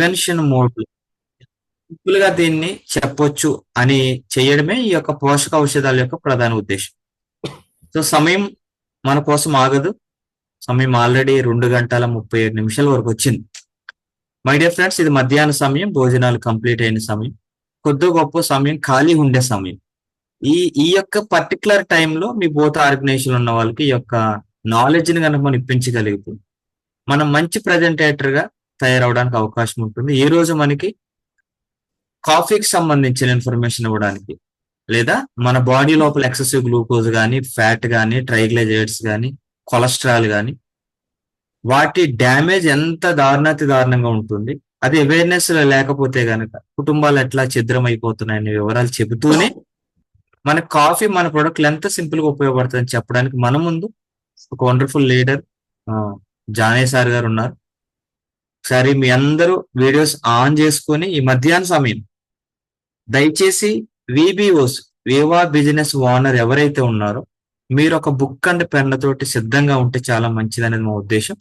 Prevention mode simple గా దీన్ని చెప్పొచ్చు అని చేయడమే ఈ యొక్క పోషక ఔషధాల యొక్క ప్రధాన ఉద్దేశం. సో సమయం మన కోసం ఆగదు. సమయం ఆల్రెడీ 2 గంటల 37 నిమిషాల వరకు వచ్చింది. మై డియర్ ఫ్రెండ్స్, ఇది మధ్యాహ్న సమయం, భోజనాలు కంప్లీట్ అయిన సమయం, కొద్ది గొప్ప సమయం ఖాళీ ఉండే సమయం. ఈ ఈ యొక్క పర్టికులర్ టైంలో మీ బోత్ ఆర్గనైజేషన్ ఉన్న వాళ్ళకి ఈ యొక్క నాలెడ్జ్ ని కనుక మనం ఇప్పించగలిగితే మనం మంచి ప్రజెంటేటర్ గా తయారవడానికి అవకాశం ఉంటుంది. ఈ రోజు మనకి కాఫీకి సంబంధించిన ఇన్ఫర్మేషన్ ఇవ్వడానికి, లేదా మన బాడీ లోపల ఎక్సెసివ్ గ్లూకోజ్ కానీ, ఫ్యాట్ కానీ, ట్రైగ్లైజరైడ్స్ కానీ, కొలెస్ట్రాల్ కానీ, వాటి డ్యామేజ్ ఎంత దారుణంగా ఉంటుంది, అది అవేర్నెస్ లేకపోతే గనక కుటుంబాలు ఎట్లా ఛిద్రం అయిపోతున్నాయనే వివరాలు చెబుతూనే మన కాఫీ మన ప్రొడక్ట్లు ఎంత సింపుల్ గా ఉపయోగపడుతుందని చెప్పడానికి మన ముందు ఒక వండర్ఫుల్ లీడర్ జానయ్య సార్ గారు ఉన్నారు. సరే, మీ అందరూ వీడియోస్ ఆన్ చేసుకొని ఈ మధ్యాహ్న సమయం దయచేసి విబిఓస్, వివా బిజినెస్ ఓనర్ ఎవరైతే ఉన్నారో మీరు ఒక బుక్ అండ్ పెన్ తోటి సిద్ధంగా ఉంటే చాలా మంచిది అనేది మా ఉద్దేశం.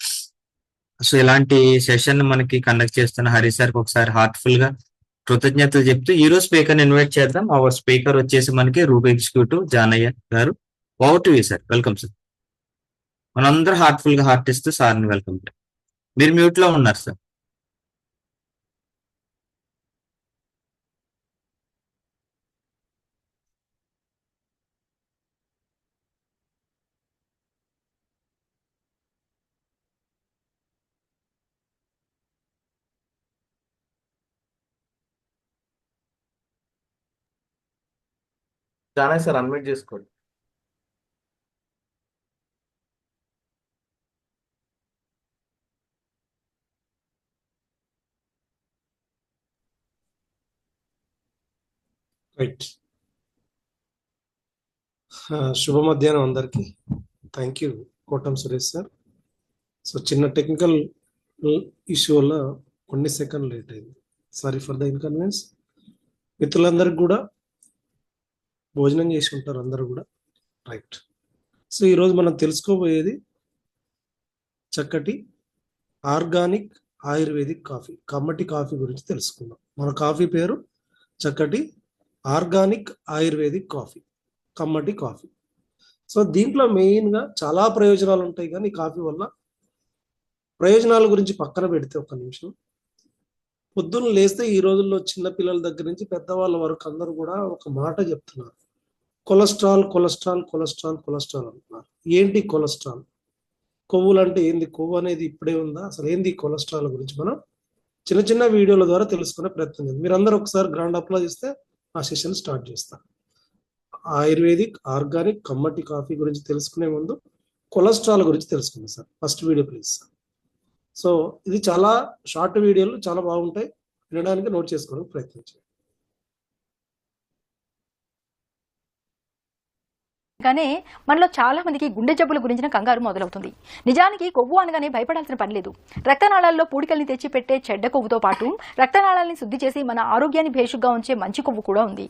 సో ఇలాంటి సెషన్ మనకి కండక్ట్ చేస్తున్న హరి సార్కి ఒకసారి హార్ట్ఫుల్ గా కృతజ్ఞతలు చెప్తూ ఈ రోజు స్పీకర్ ఇన్వైట్ చేద్దాం. అవర్ స్పీకర్ వచ్చేసి మనకి రూబ్ ఎగ్జిక్యూటివ్ జానయ్య గారు. Over to you sir. Welcome sir. మనందరూ హార్ట్ఫుల్ గా హార్ట్ ఇస్తూ సార్ని వెల్కమ్. మీరు మ్యూట్ లో ఉన్నారు సార్. జానయ్య సార్ అన్మ్యూట్ చేసుకోండి. రైట్. శుభ మధ్యాహ్నం అందరికీ. Thank you Kotam Suresh sir. So చిన్న టెక్నికల్ ఇష్యూ వల్ల కొన్ని సెకండ్ లేట్ అయింది. Sorry for the inconvenience. మిత్రులందరికీ కూడా భోజనం చేసి ఉంటారు అందరూ కూడా. రైట్. సో ఈరోజు మనం తెలుసుకోబోయేది చక్కటి ఆర్గానిక్ ఆయుర్వేదిక్ కాఫీ, కమ్మటి కాఫీ గురించి తెలుసుకుందాం. మన కాఫీ పేరు చక్కటి ఆర్గానిక్ ఆయుర్వేదిక్ కాఫీ, కమ్మటి కాఫీ. సో దీంట్లో మెయిన్గా చాలా ప్రయోజనాలు ఉంటాయి, కానీ కాఫీ వల్ల ప్రయోజనాల గురించి పక్కన పెడితే ఒక్క నిమిషం, పొద్దున్న లేస్తే ఈ రోజుల్లో చిన్న పిల్లల దగ్గర నుంచి పెద్దవాళ్ళ వరకు అందరూ కూడా ఒక మాట చెప్తున్నారు, కొలెస్ట్రాల్ కొలెస్ట్రాల్ కొలెస్ట్రాల్ కొలెస్ట్రాల్ అంటున్నారు. ఏంటి కొలెస్ట్రాల్? కొవ్వులు అంటే ఏంది? కొవ్వు అనేది ఇప్పుడే ఉందా? అసలు ఏంది కొలెస్ట్రాల్ గురించి మనం చిన్న చిన్న వీడియోల ద్వారా తెలుసుకునే ప్రయత్నం చేద్దాం. మీరందరూ ఒకసారి గ్రాండ్ అప్లాజ్ ఇస్తే ఆ సెషన్ స్టార్ట్ చేస్తాను. ఆయుర్వేదిక్ ఆర్గానిక్ కమ్మటి కాఫీ గురించి తెలుసుకునే ముందు కొలెస్ట్రాల్ గురించి తెలుసుకుందాం sir. First video please. So ఇది చాలా షార్ట్ వీడియోలు, చాలా బాగుంటాయి, వినడానికి నోట్ చేసుకోవడానికి ప్రయత్నించండి. కానీ మనలో చాలా మందికి గుండె జబ్బుల గురించిన కంగారు మొదలవుతుంది. నిజానికి కొవ్వు అనగానే భయపడాల్సిన పని లేదు. రక్తనాళాల్లో పూడికల్ని తెచ్చిపెట్టే చెడ్డ కొవ్వుతో పాటు రక్తనాళాలని శుద్ధి చేసి మన ఆరోగ్యాన్ని భేషుగ్గా ఉంచే మంచి కొవ్వు కూడా ఉంది.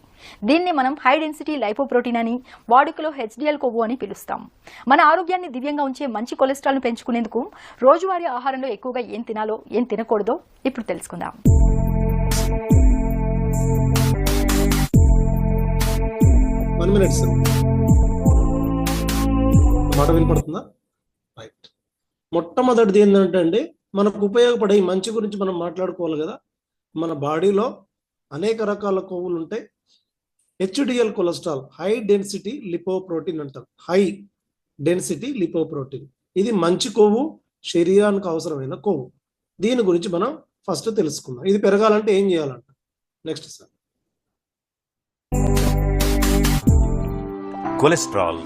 దీన్ని మనం హై డెన్సిటీ లైపోప్రోటీన్ అని, వాడుకలో HDL కొవ్వు అని పిలుస్తాం. మన ఆరోగ్యాన్ని దివ్యంగా ఉంచే మంచి కొలెస్ట్రాల్ను పెంచుకునేందుకు రోజువారీ ఆహారంలో ఎక్కువగా ఏం తినాలో ఏం తినకూడదో ఇప్పుడు తెలుసుకుందాం. మాట వినపడుతుందా? రైట్. మొట్టమొదటిది ఏంటంటే అండి, మనకు ఉపయోగపడే మంచి గురించి మనం మాట్లాడుకోవాలి కదా. మన బాడీలో అనేక రకాల కొవ్వులు ఉంటాయి. HDL cholesterol, high density lipoprotein అంటారు. హై డెన్సిటీ లిపోప్రోటీన్ ఇది మంచి కొవ్వు, శరీరానికి అవసరమైన కొవ్వు. దీని గురించి మనం ఫస్ట్ తెలుసుకుందాం. ఇది పెరగాలంటే ఏం చేయాలంట? Next sir. కొలెస్ట్రాల్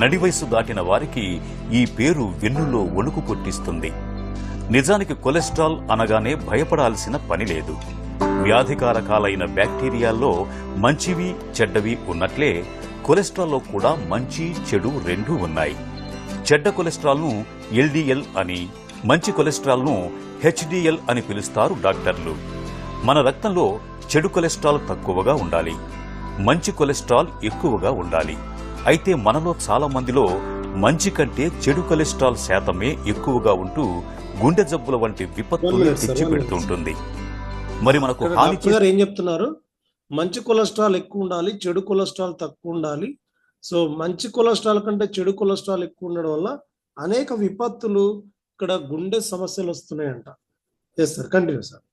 నడి వయసు దాటిన వారికి ఈ పేరు వెన్నులో వణుకు పుట్టిస్తుంది. నిజానికి కొలెస్ట్రాల్ అనగానే భయపడాల్సిన పని లేదు. వ్యాధికారకాలైన బ్యాక్టీరియాల్లో మంచివి చెడ్డవి ఉన్నట్లే కొలెస్ట్రాల్లో కూడా మంచి చెడు రెండూ ఉన్నాయి. చెడ్డ కొలెస్ట్రాల్ను LDL అని, మంచి కొలెస్ట్రాల్ను HDL అని పిలుస్తారు డాక్టర్లు. మన రక్తంలో చెడు కొలెస్ట్రాల్ తక్కువగా ఉండాలి, మంచి కొలెస్ట్రాల్ ఎక్కువగా ఉండాలి. అయితే మనలో చాలా మందిలో మంచి కంటే చెడు కొలెస్ట్రాల్ శాతమే ఎక్కువగా ఉంటూ గుండె జబ్బుల వంటి విపత్తులు తెచ్చిపెడుతుంటుంది. మరి మనకు ఇక్కడ హాని డాక్టర్ గారు ఏం చెప్తున్నారు? మంచి కొలెస్ట్రాల్ ఎక్కువ ఉండాలి, చెడు కొలెస్ట్రాల్ తక్కువ ఉండాలి. సో మంచి కొలెస్ట్రాల్ కంటే చెడు కొలెస్ట్రాల్ ఎక్కువ ఉండడం వల్ల అనేక విపత్తులు, ఇక్కడ గుండె సమస్యలు వస్తున్నాయంట. Yes sir, continue sir.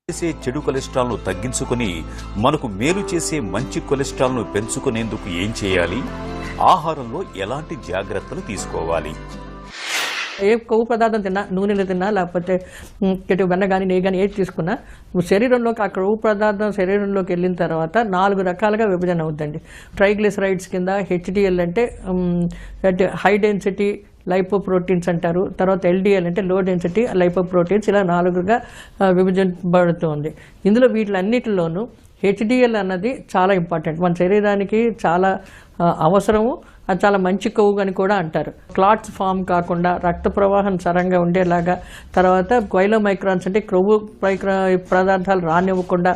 చేసే చెడు కొలెస్ట్రాల్ ను తగ్గించుకుని మనకు మేలు చేసే మంచి కొలెస్ట్రాల్ ను పెంచుకునేందుకు ఏం చేయాలి? ఆహారంలో ఎలాంటి జాగ్రత్తలు తీసుకోవాలి? ఏ కొవ్వు పదార్థం తిన్నా, నూనెలు తిన్నా, లేకపోతే వెన్న కానీ నెయ్యి కానీ ఏది తీసుకున్నా శరీరంలోకి ఆ కొవ్వు పదార్థం శరీరంలోకి వెళ్ళిన తర్వాత 4 రకాలుగా విభజన అవుతుందండి. ట్రైగ్లిసరైడ్స్ కింద హెచ్డిఎల్ అంటే హై డెన్సిటీ లైపోప్రోటీన్స్ అంటారు. తర్వాత ఎల్డిఎల్ అంటే లో డెన్సిటీ లైపోప్రోటీన్స్. ఇలా 4గా విభజించబడుతుంది. ఇందులో వీటిలన్నిటిలోనూ హెచ్డిఎల్ అన్నది చాలా ఇంపార్టెంట్, మన శరీరానికి చాలా అవసరము. అది చాలా మంచి కొవ్వు అని కూడా అంటారు. క్లాట్స్ ఫామ్ కాకుండా రక్త ప్రవాహం సరంగా ఉండేలాగా, తర్వాత గైలోమైక్రాన్స్ అంటే కొవ్వు పదార్థాలు రానివ్వకుండా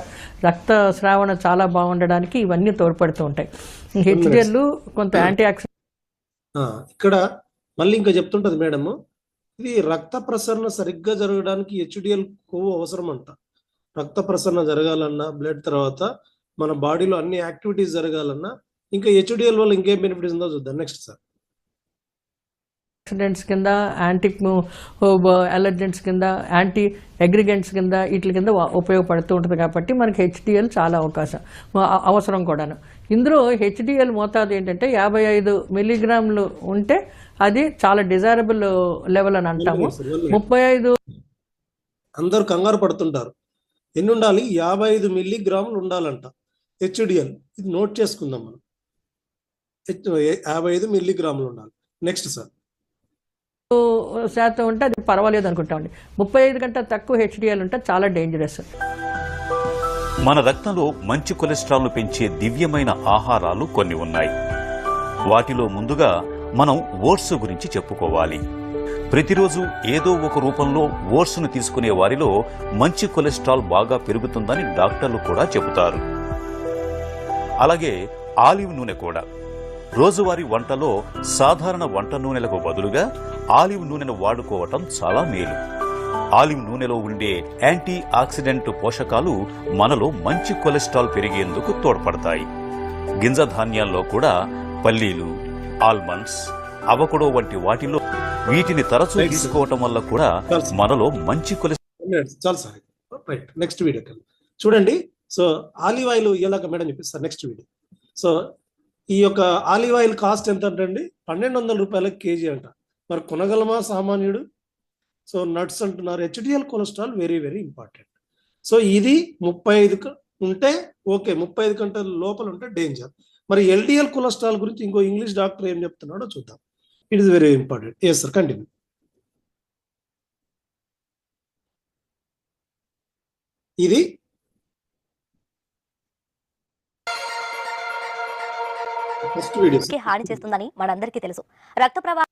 రక్త స్రావణ చాలా బాగుండడానికి ఇవన్నీ తోడ్పడుతూ ఉంటాయి. హెచ్డిఎల్ కొంత యాంటీ ఆక్సిడెంట్. ఇక్కడ మళ్ళీ ఇంకా చెప్తుంటది మేడము, ఇది రక్త ప్రసరణ సరిగ్గా జరగడానికి హెచ్డిఎల్ కొవ్వు అవసరం అంట. రక్త ప్రసరణ జరగాలన్నా, బ్లడ్ తర్వాత మన బాడీలో అన్ని యాక్టివిటీస్ జరగాలన్నా ఇంకా హెచ్డిఎల్ వల్ల ఇంకేం బెనిఫిట్స్ ఉందో చూద్దాం. Next sir. ఆక్సిడెంట్స్ కింద, యాంటీ అలర్జెంట్స్ కింద, యాంటీ అగ్రిగెంట్స్ కింద, వీటి కింద ఉపయోగపడుతూ ఉంటుంది. కాబట్టి మనకి హెచ్డిఎల్ చాలా అవసరం కూడాను. ఇందులో హెచ్డిఎల్ మోతాదు ఏంటంటే 55 మిల్లీగ్రాములు ఉంటే అది చాలా డిజైరబుల్ లెవెల్ అని అంటాము. 35 అందరూ కంగారు పడుతుంటారు. ఎన్ని ఉండాలి? 55 మిల్లీగ్రాములు ఉండాలంట హెచ్డిఎల్. ఇది నోట్ చేసుకుందాం మనం. 55 మిల్లీగ్రాములు ఉండాలి. Next sir. శాతం ఉంటే అది పర్వాలేదు అనుకుంటామండి. 35 కంటే తక్కువ హెచ్డిఎల్ ఉంటే చాలా డేంజరస్. మన రక్తంలో మంచి కొలెస్ట్రాల్ ను పెంచే దివ్యమైన ఆహారాలు కొన్ని ఉన్నాయి. వాటిలో ముందుగా మనం ఓట్స్ గురించి చెప్పుకోవాలి. ప్రతిరోజు ఏదో ఒక రూపంలో ఓట్స్ ను తీసుకునే వారిలో మంచి కొలెస్ట్రాల్ బాగా పెరుగుతుందని డాక్టర్లు కూడా చెబుతారు. అలాగే ఆలివ్ నూనె కూడా. రోజువారీ వంటలో సాధారణ వంట నూనెలకు బదులుగా ఆలివ్ నూనెను వాడుకోవటం చాలా మేలు. ఆలివ్ నూనెలో ఉండే యాంటీ ఆక్సిడెంట్ పోషకాలు మనలో మంచి కొలెస్ట్రాల్ పెరిగేందుకు తోడ్పడతాయి. గింజ ధాన్యాల్లో కూడా పల్లీలు, ఆల్మండ్స్, అవకడో వంటి వాటిలో వీటిని తరచూ తీసుకోవటం వల్ల కూడా మనలో మంచి కొలెస్ట్రాల్. చాలా సార్. రైట్, నెక్స్ట్ వీడియో చూడండి. సో ఆలివ్ ఆయిల్ ఎలాగ మేడం చెప్పిస్తారు నెక్స్ట్ వీడియో. సో ఈ యొక్క ఆలివ్ ఆయిల్ కాస్ట్ ఎంత అంటే 1200 రూపాయల కేజీ అంట. మరి కొనగలమా సామాన్యుడు? సో నట్స్ అంటున్నారు. HDL cholesterol very very important. So ఇది 35 ఉంటే ఓకే, 35 గంటల లోపల ఉంటే డేంజర్. మరి ఎల్డిఎల్ కొలెస్ట్రాల్ గురించి ఇంకో ఇంగ్లీష్ డాక్టర్ ఏం చెప్తున్నాడో చూద్దాం. It is very important. Yes sir, continue. ఇది ఫస్ట్ వీడియో హాని చేస్తుందని మనందరికీ తెలుసు. రక్త ప్రవాహం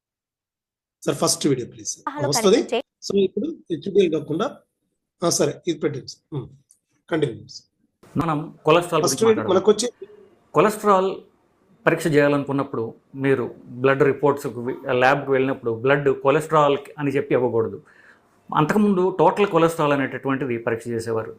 సార్, ఫస్ట్ వీడియో ప్లీజ్ వస్తుంది. సో ఇప్పుడు హెచ్డిఎల్ కాకుండా సరే ఇది పెట్టండి. కంటిన్యూ. మనం కొలెస్ట్రాల్ ఫస్ట్ వీడియో మనకు వచ్చి కొలెస్ట్రాల్ పరీక్ష చేయాలనుకున్నప్పుడు మీరు బ్లడ్ రిపోర్ట్స్ ల్యాబ్కి వెళ్ళినప్పుడు బ్లడ్ కొలెస్ట్రాల్ అని చెప్పి ఇవ్వకూడదు. అంతకుముందు టోటల్ కొలెస్ట్రాల్ అనేటటువంటిది పరీక్ష చేసేవారు.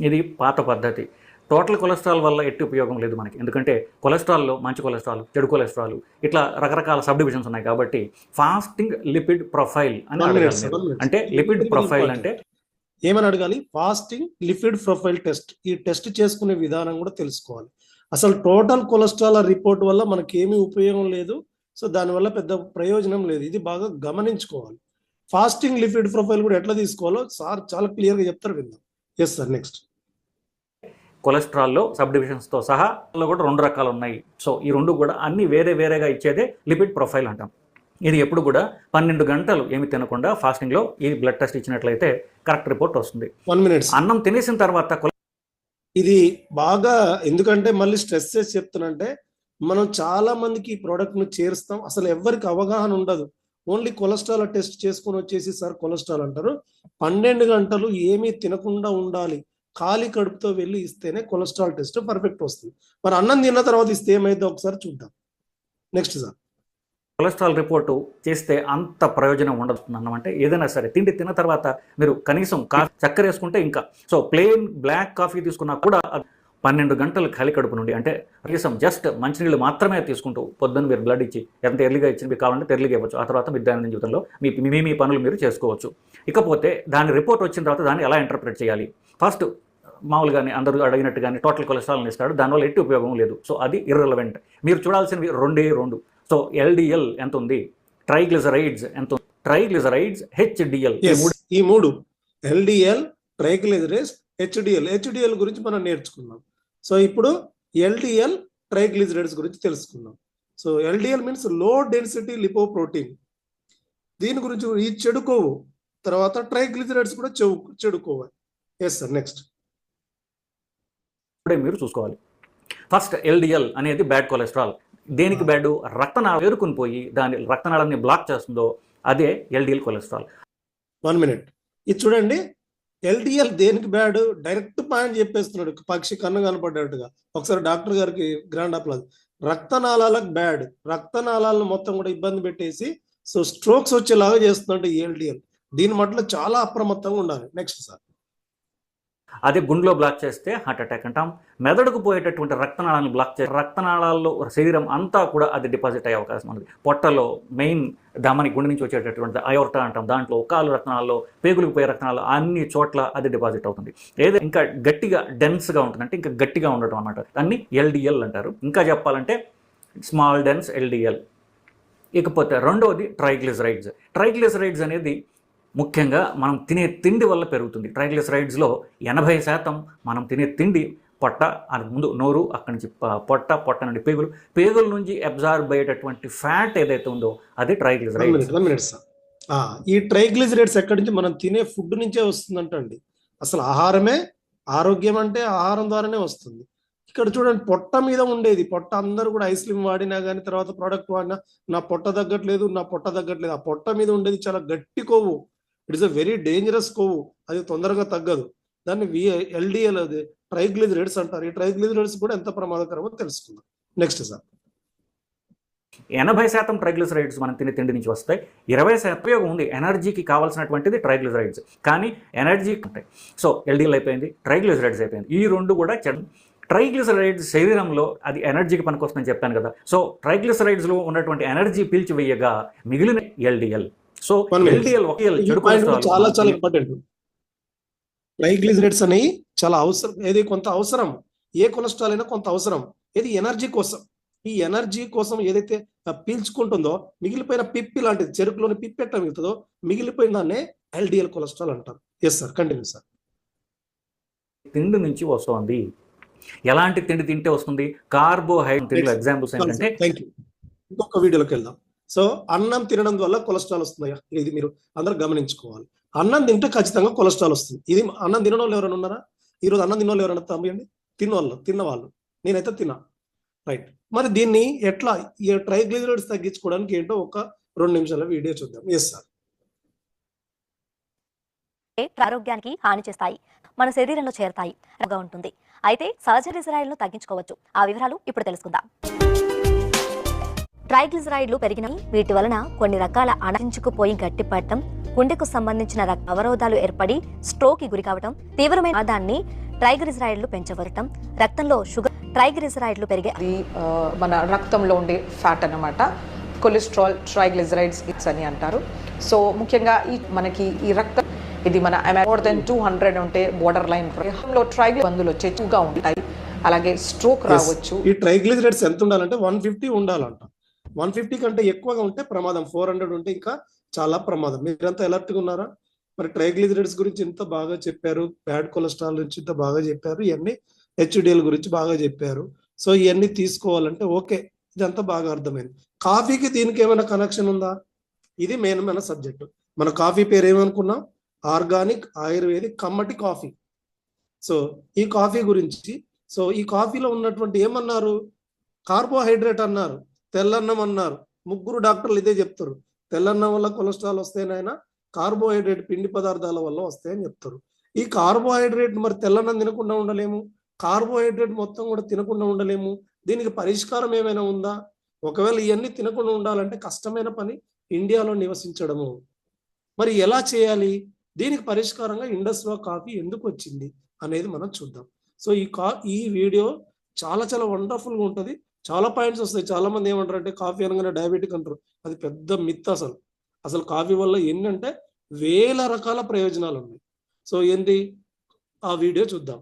ఇది పాత పద్ధతి. టోటల్ కొలెస్ట్రాల్ వల్ల ఎట్టి ఉపయోగం లేదు మనకి. ఎందుకంటే కొలెస్ట్రాల్లో మంచి కొలెస్ట్రాల్, చెడు కొలెస్ట్రాల్, ఇట్లా రకరకాల సబ్ డివిజన్స్ ఉన్నాయి. కాబట్టి ఫాస్టింగ్ లిపిడ్ ప్రొఫైల్ అని అడగాలి. అంటే లిపిడ్ ప్రొఫైల్ అంటే ఏమని అడగాలి? Fasting lipid profile test. ఈ టెస్ట్ చేసుకునే విధానం కూడా తెలుసుకోవాలి. అసలు టోటల్ కొలెస్ట్రాల్ రిపోర్ట్ వల్ల మనకి ఏమీ ఉపయోగం లేదు. సో దానివల్ల పెద్ద ప్రయోజనం లేదు. ఇది బాగా గమనించుకోవాలి. ఫాస్టింగ్ లిపిడ్ ప్రొఫైల్ కూడా ఎట్లా తీసుకోవాలో సార్ చాలా క్లియర్గా చెప్తారు, విందాం. Yes sir, next. కొలెస్ట్రాల్లో సబ్ డివిజన్స్తో సహా కూడా 2 రకాలు ఉన్నాయి. సో ఈ 2 కూడా అన్ని వేరే వేరేగా ఇచ్చేదే లిపిడ్ ప్రొఫైల్ అంటాం. ఇది ఎప్పుడు కూడా 12 గంటలు ఏమి తినకుండా ఫాస్టింగ్లో ఈ బ్లడ్ టెస్ట్ ఇచ్చినట్లయితే కరెక్ట్ రిపోర్ట్ వస్తుంది. 1 minute. అన్నం తినేసిన తర్వాత ఇది బాగా ఎందుకంటే మళ్ళీ స్ట్రెస్ చేసి చెప్తున్నంటే మనం చాలా మందికి ఈ ప్రోడక్ట్ ను చేరుస్తాం. అసలు ఎవరికి అవగాహన ఉండదు. ఓన్లీ కొలెస్ట్రాల్ టెస్ట్ చేసుకొని వచ్చేసి సార్ కొలెస్ట్రాల్ అంటారు. 12 గంటలు ఏమీ తినకుండా ఉండాలి. ఖాళీ కడుపుతో వెళ్ళి ఇస్తేనే కొలెస్ట్రాల్ టెస్ట్ పర్ఫెక్ట్ వస్తుంది. మరి అన్నం తిన్న తర్వాత ఇస్తే ఏమైందో ఒకసారి చూద్దాం. Next sir. కొలెస్ట్రాల్ రిపోర్టు చేస్తే అంత ప్రయోజనం ఉండదు అన్నమాట. ఏదైనా సరే తిండి తిన్న తర్వాత మీరు కనీసం చక్కెర వేసుకుంటే ఇంకా, సో ప్లెయిన్ బ్లాక్ కాఫీ తీసుకున్నా కూడా 12 గంటలు ఖాళీ కడుపు నుండి, అంటే కనీసం జస్ట్ మంచినీళ్ళు మాత్రమే తీసుకుంటూ పొద్దున్న మీరు బ్లడ్ ఇచ్చి ఎంత ఎర్లీగా ఇచ్చి మీకు కావాలంటే ఎర్లీగా ఇవ్వచ్చు. ఆ తర్వాత మీ దైనందిన జీవితంలో మీ పనులు మీరు చేసుకోవచ్చు. ఇకపోతే దాని రిపోర్ట్ వచ్చిన తర్వాత దాన్ని ఎలా ఇంటర్ప్రిట్ చేయాలి? ఫస్ట్ మామూలుగానే అందరూ అడిగినట్టుగానే టోటల్ కొలెస్ట్రాల్ ఇస్తాడు, దానివల్ల ఎట్టి ఉపయోగం లేదు. సో అది ఇర్రెలవెంట్. మీరు చూడాల్సినవి రెండు. సో ఎల్డిఎల్ ఎంత ఉంది, ట్రైగ్లిజరైడ్స్ ఎంత ఉంది, ట్రైగ్లిజరైడ్స్, హెచ్డిఎల్, ఈ మూడు ఎల్డిఎల్, ట్రైగ్లిజరైడ్స్, హెచ్డిఎల్ గురించి మనం నేర్చుకున్నాం. సో ఇప్పుడు ఎల్డిఎల్, ట్రైగ్లిజరైడ్స్ గురించి తెలుసుకున్నాం. So LDL means low density lipoprotein, దీని గురించి ఈ చెడు కొవ్వు. తర్వాత ట్రైగ్లిజరైడ్స్ కూడా చెడు కొవ్వు. ఎస్ సార్, నెక్స్ట్ మీరు చూసుకోవాలి. ఫస్ట్ ఎల్డిఎల్ అనేది బ్యాడ్ కొలెస్ట్రాల్. దేనికి బ్యాడ్? రక్తనాళం పేరుకుని పోయి దాని రక్తనాళాన్ని బ్లాక్ చేస్తుందో అదే ఎల్డిఎల్ కొలెస్ట్రాల్. 1 minute, ఇది చూడండి. ఎల్డిఎల్ దేనికి బ్యాడ్? డైరెక్ట్ పాయింట్ చెప్పేస్తున్నాడు, పక్షి కన్ను కనపడ్డట్టుగా. ఒకసారి డాక్టర్ గారికి గ్రాండ్ అప్లాజ్. రక్తనాళాలకు బ్యాడ్, రక్తనాళాలను మొత్తం కూడా ఇబ్బంది పెట్టేసి సో స్ట్రోక్స్ వచ్చేలాగా చేస్తుందంటే ఎల్డిఎల్. దీని మట్ల చాలా అప్రమత్తంగా ఉండాలి. నెక్స్ట్ సార్, అదే గుండెలో బ్లాక్ చేస్తే హార్ట్ అటాక్ అంటాం. మెదడుకు పోయేటటువంటి రక్తనాళాలను బ్లాక్ చేస్తే రక్తనాళాల్లో శరీరం అంతా కూడా అది డిపాజిట్ అయ్యే అవకాశం ఉంది. పొట్టలో మెయిన్ దమని గుండె నుంచి వచ్చేటటువంటి అయోర్టా అంటాం, దాంట్లో కాలు రక్తనాళాల్లో, పేగులకు పోయే రక్తనాళాలు అన్ని చోట్ల అది డిపాజిట్ అవుతుంది. ఏదో ఇంకా గట్టిగా డెన్స్గా ఉంటుంది, అంటే ఇంకా గట్టిగా ఉండటం అన్నమాట. దాన్ని ఎల్డిఎల్ అంటారు. ఇంకా చెప్పాలంటే స్మాల్ డెన్స్ ఎల్డిఎల్. ఇకపోతే రెండవది ట్రైగ్లిజరైడ్స్. ట్రైగ్లిజరైడ్స్ అనేది ముఖ్యంగా మనం తినే తిండి వల్ల పెరుగుతుంది. ట్రైగ్లిసరైడ్స్లో 80% మనం తినే తిండి పొట్ట, ముందు నోరు, అక్కడి నుంచి పొట్ట నుండి పేగుల నుంచి అబ్జార్బ్ అయ్యేటటువంటి ఫ్యాట్ ఏదైతే ఉందో అది ట్రైగ్లిసరైడ్స్. ఈ ట్రైగ్లిసరైడ్స్ ఎక్కడి నుంచి? మనం తినే ఫుడ్ నుంచే వస్తుందంటండి. అసలు ఆహారమే ఆరోగ్యం, అంటే ఆహారం ద్వారానే వస్తుంది. ఇక్కడ చూడండి, పొట్ట మీద ఉండేది. పొట్ట అందరూ కూడా ఐస్క్రీమ్ వాడినా కానీ, తర్వాత ప్రోడక్ట్ వాడినా నా పొట్ట తగ్గట్లేదు. ఆ పొట్ట మీద ఉండేది చాలా గట్టి కొవ్వు. It is a very dangerous కొవ్వు, అది తొందరగా తగ్గదు. దాన్ని ఎల్డిఎల్, అది ట్రైగ్లిజరైడ్స్ అంటారు. ఈ ట్రైగ్లిజరైడ్స్ కూడా ఎంత ప్రమాదకరమో తెలుసుకుందాం. నెక్స్ట్ సార్, 80% ట్రైగ్లిసరైడ్స్ మనం తినే తిండి నుంచి వస్తాయి. 20% ఉపయోగం ఉంది, ఎనర్జీకి కావాల్సినటువంటిది ట్రైగ్లిసరైడ్స్. కానీ ఎనర్జీ ఉంటాయి. సో ఎల్డిఎల్ అయిపోయింది, ట్రైగ్లిసరైడ్స్ అయిపోయింది. ఈ రెండు కూడా ట్రైగ్లిసరైడ్స్ శరీరంలో అది ఎనర్జీకి పనికొస్తుందని చెప్పాను కదా. సో ట్రైగ్లిసరైడ్స్లో ఉన్నటువంటి ఎనర్జీ పీల్చివేయగా మిగిలిన ఎల్డిఎల్. సో ఎల్డిఎల్ చాలా చాలా ఇంపార్టెంట్. ట్రైగ్లిసరైడ్స్ అనేవి చాలా అవసరం. ఏది కొంత అవసరం, ఏ కొలెస్ట్రాల్ అయినా కొంత అవసరం. ఏది ఎనర్జీ కోసం. ఈ ఎనర్జీ కోసం ఏదైతే పీల్చుకుంటుందో మిగిలిపోయిన పిప్పి లాంటిది, చెరుకులోని పిప్పి ఎట్లా మిగులుతుందో మిగిలిపోయిన దాన్నే ఎల్డిఎల్ కొలెస్ట్రాల్ అంటారు. Yes sir, continue sir. తిండి నుంచి వస్తుంది. ఎలాంటి తిండి తింటే వస్తుంది? కార్బోహైడ్రేట్. ఎగ్జాంపుల్స్ ఏంటంటే, ఇంకొక వీడియోలోకి వెళ్దాం. సో అన్నం తినడం వల్ల కొలెస్ట్రాల్ వస్తుందా? ఇది మీరు అందరూ గమనించుకోవాలి. అన్నం తింటే ఖచ్చితంగా కొలెస్ట్రాల్ వస్తుంది. ఇది అన్నం తినడం వాళ్ళు ఎవరైనా ఉన్నారా? ఈరోజు అన్నం తిన్న వాళ్ళు ఎవరైనా తమ్మియండి. తిన్నవాళ్ళు, నేనైతే తిన్నా. రైట్. మరి దీన్ని ఎట్లా ఈ ట్రైగ్లిజరైడ్స్ తగ్గించుకోవడానికి ఏంటో ఒక 2 నిమిషాల వీడియో చూద్దాం. Yes sir. ఆరోగ్యానికి హాని చేస్తాయి, మన శరీరంలో చేరతాయి ఉంటుంది. అయితే సహజ గ్లిజరైడ్లను తగ్గించుకోవచ్చు. ఆ వివరాలు ఇప్పుడు తెలుసుకుందాం. ట్రైగ్లిజరైడ్లు పెరిగినవి, వీటి వలన కొన్ని రకాల అణించుకుపోయి గట్టిపడటం, గుండెకు సంబంధించిన అవరోధాలు ఏర్పడి స్ట్రోక్ కి గురి కావటం, తీవ్రమైన దాన్ని ట్రైగ్లిజరైడ్లు పెంచవరటం, రక్తంలో షుగర్. ట్రైగ్లిజరైడ్లు పెరిగే మన రక్తంలో ఉండే ఫ్యాట్ అన్నమాట. కొలెస్ట్రాల్, ట్రైగ్లిజరైడ్స్ అని అంటారు. సో ముఖ్యంగా మనకి ఈ రక్తం ఇది మన మోర్ దెన్ 200 ఉంటే బోర్డర్ లైన్ లో ట్రైగ్లిజరైడ్లు వచ్చే ఎక్కువగా ఉంటాయి. అలాగే స్ట్రోక్ రావచ్చు. ఈ ట్రైగ్లిజరైడ్స్ ఎంత ఉండాలంటే 150 ఉండాలంట. 150 కంటే ఎక్కువగా ఉంటే ప్రమాదం. 400 ఉంటే ఇంకా చాలా ప్రమాదం. మీరంతా అలర్ట్ గా ఉన్నారా? మరి ట్రైగ్లిజరైడ్స్ గురించి ఇంత బాగా చెప్పారు, బ్యాడ్ కొలెస్ట్రాల్ గురించి ఇంత బాగా చెప్పారు, ఇవన్నీ హెచ్డిఎల్ గురించి బాగా చెప్పారు. సో ఇవన్నీ తీసుకోవాలంటే ఓకే, ఇదంతా బాగా అర్థమైంది. కాఫీకి దీనికి ఏమైనా కనెక్షన్ ఉందా? ఇది మెయిన్ మన సబ్జెక్ట్. మన కాఫీ పేరు ఏమనుకున్నాం? ఆర్గానిక్, ఆయుర్వేదిక్, కమ్మటి కాఫీ. సో ఈ కాఫీ గురించి, సో ఈ కాఫీలో ఉన్నటువంటి ఏమన్నారు? కార్బోహైడ్రేట్ అన్నారు, తెల్లన్నం అన్నారు. 3 డాక్టర్లు ఇదే చెప్తారు. తెల్లన్నం వల్ల కొలెస్ట్రాల్ వస్తేనైనా కార్బోహైడ్రేట్ పిండి పదార్థాల వల్ల వస్తాయని చెప్తారు. ఈ కార్బోహైడ్రేట్ మరి తెల్లన్నం తినకుండా ఉండలేము, కార్బోహైడ్రేట్ మొత్తం కూడా తినకుండా ఉండలేము. దీనికి పరిష్కారం ఏమైనా ఉందా? ఒకవేళ ఇవన్నీ తినకుండా ఉండాలంటే కష్టమైన పని ఇండియాలో నివసించడము. మరి ఎలా చేయాలి? దీనికి పరిష్కారంగా ఇండస్ వాక్ కాఫీ ఎందుకు వచ్చింది అనేది మనం చూద్దాం. సో ఈ వీడియో చాలా చాలా వండర్ఫుల్గా ఉంటుంది. చాలా పాయింట్స్ వస్తాయి. చాలా మంది ఏమంటారు అంటే కాఫీ అనగానే డయాబెటిక్ అంటారు. అది పెద్ద మిత్. అసలు కాఫీ వల్ల ఎన్నంటే వేల రకాల ప్రయోజనాలు ఉన్నాయి. సో ఏంటి ఆ వీడియో చూద్దాం.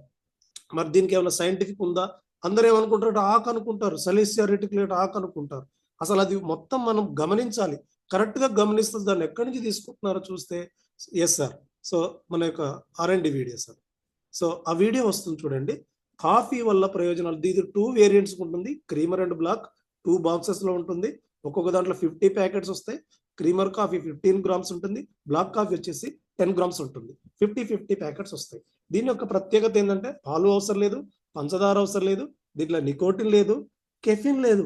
మరి దీనికి ఏమైనా సైంటిఫిక్ ఉందా? అందరూ ఏమనుకుంటారు, ఆకు అనుకుంటారు, సలేసియా రెటిక్యులేట్ ఆకు అనుకుంటారు. అసలు అది మొత్తం మనం గమనించాలి. కరెక్ట్ గా గమనిస్తే దాన్ని ఎక్కడి నుంచి తీసుకుంటున్నారో చూస్తే ఎస్ సార్. సో మన యొక్క R&D వీడియో సార్. సో ఆ వీడియో వస్తుంది చూడండి. కాఫీ వల్ల ప్రయోజనాలు. ఇది 2 వేరియంట్స్ ఉంటుంది. క్రీమర్ అండ్ బ్లాక్ 2 బాక్సెస్ లో ఉంటుంది. ఒక్కొక్క దాంట్లో 50 ప్యాకెట్స్ వస్తాయి. క్రీమర్ కాఫీ 15 గ్రామ్స్ ఉంటుంది. బ్లాక్ కాఫీ వచ్చేసి 10 గ్రామ్స్ ఉంటుంది. 50 ప్యాకెట్స్ వస్తాయి. దీని యొక్క ప్రత్యేకత ఏంటంటే పాలు అవసరం లేదు, పంచదార అవసరం లేదు, దీంట్లో నికోటిన్ లేదు, కెఫిన్ లేదు.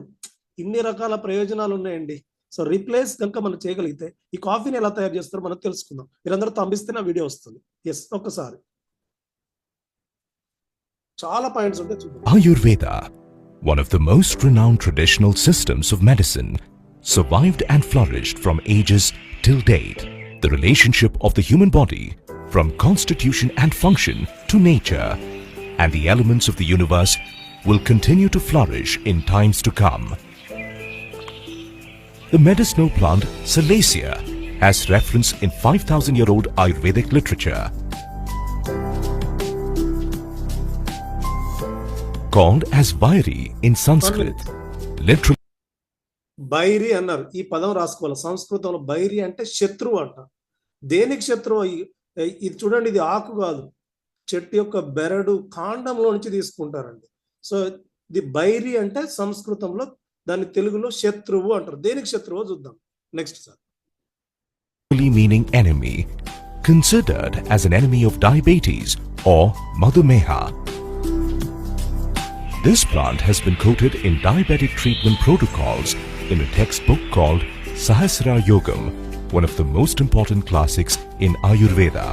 ఇన్ని రకాల ప్రయోజనాలు ఉన్నాయండి. సో రీప్లేస్ కనుక మనం చేయగలిగితే ఈ కాఫీని ఎలా తయారు చేస్తారో మనం తెలుసుకుందాం. మీరందరూ తంబిస్తే నా వీడియో వస్తుంది. ఎస్, ఒక్కసారి చాలా పాయింట్స్ ఉంటాయి చూద్దాం. Ayurveda, one of the most renowned traditional systems of medicine, survived and flourished from ages till date. The relationship of the human body, from constitution and function to nature, and the elements of the universe will continue to flourish in times to come. The medicinal plant Salacia has reference in 5,000-year-old Ayurvedic literature. Called as Vairi in Sanskrit, literally Bairi అన్నారు. ఈ పదం రాసుకోవాలి. సంస్కృతంలో బైరి అంటే శత్రువు అంట. దేనికి శత్రువు? ఇది చూడండి, ఇది ఆకు కాదు, చెట్టు యొక్క బెరడు కాండంలో నుంచి తీసుకుంటారండి. సో ఇది బైరి అంటే సంస్కృతంలో, దాన్ని తెలుగులో శత్రువు అంటారు. దేనికి శత్రువు చూద్దాం. Next sir. meaning enemy, considered as an enemy of diabetes or Madhumeha. This plant has been quoted in diabetic treatment protocols in a textbook called Sahasra Yogam, one of the most important classics in Ayurveda.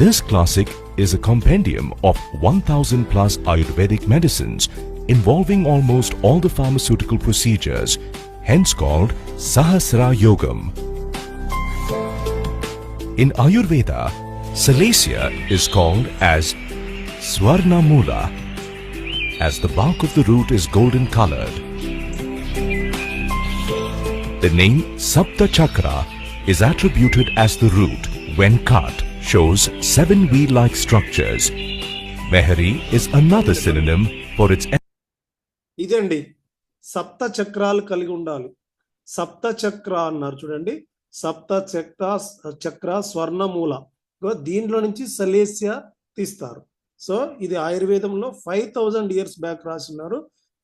This classic is a compendium of 1,000 plus Ayurvedic medicines involving almost all the pharmaceutical procedures, hence called Sahasra Yogam. In Ayurveda, Salacia is called as Swarna Mula, as the bark of the root is golden colored. The name Sapta Chakra is attributed as the root when cut shows 7 wheel-like structures. Mehari is another synonym for its ఇదండి, సప్త చక్రాలు కలిగి ఉండాలి. సప్త చక్ర అన్నారు చూడండి. సప్త చక్ర స్వర్ణమూల, దీంట్లో నుంచి సలేసియా తీస్తారు. సో ఇది ఆయుర్వేదంలో 5,000 years బ్యాక్ రాసినారు.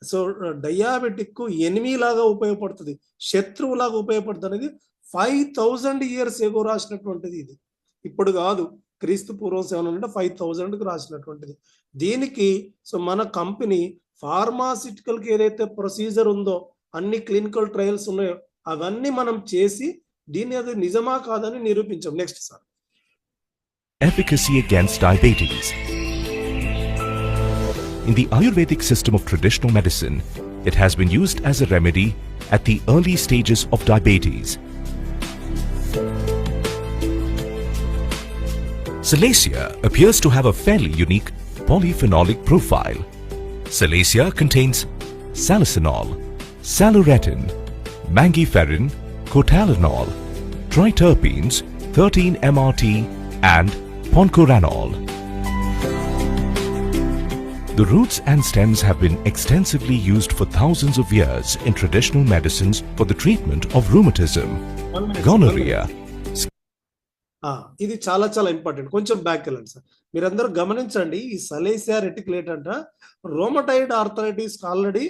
సో డయాబెటిక్ ఎనిమీ లాగా ఉపయోగపడుతుంది, శత్రువు లాగా ఉపయోగపడుతుంది అనేది 5,000 years ఎగో రాసినటువంటిది. ఇది ఇప్పుడు కాదు, క్రీస్తు పూర్వం 5,000కి రాసినటువంటిది. దీనికి సో మన కంపెనీ ఫార్మాసిటికల్కి ఏదైతే ప్రొసీజర్ ఉందో, అన్ని క్లినికల్ ట్రయల్స్ ఉన్నాయో అవన్నీ మనం చేసి దీన్ని అది నిజమా కాదని నిరూపించాం. Next sir. efficacy against diabetes. In the Ayurvedic system of traditional medicine, it has been used as a remedy at the early stages of diabetes. Salacia appears to have a fairly unique polyphenolic profile. Salacia contains salicylic, saluretin, mangiferin, cotalinol, triterpenes, 13-MRT and poncoranol. The roots and stems have been extensively used for thousands of years in traditional medicines for the treatment of rheumatism, gonorrhea. ఇది చాలా చాలా important. కొంచెం back వెళ్ళండి sir. మీరందరూ గమనించండి, ఈ సలేసియా reticulate అంట రోమటైడ్ arthritis already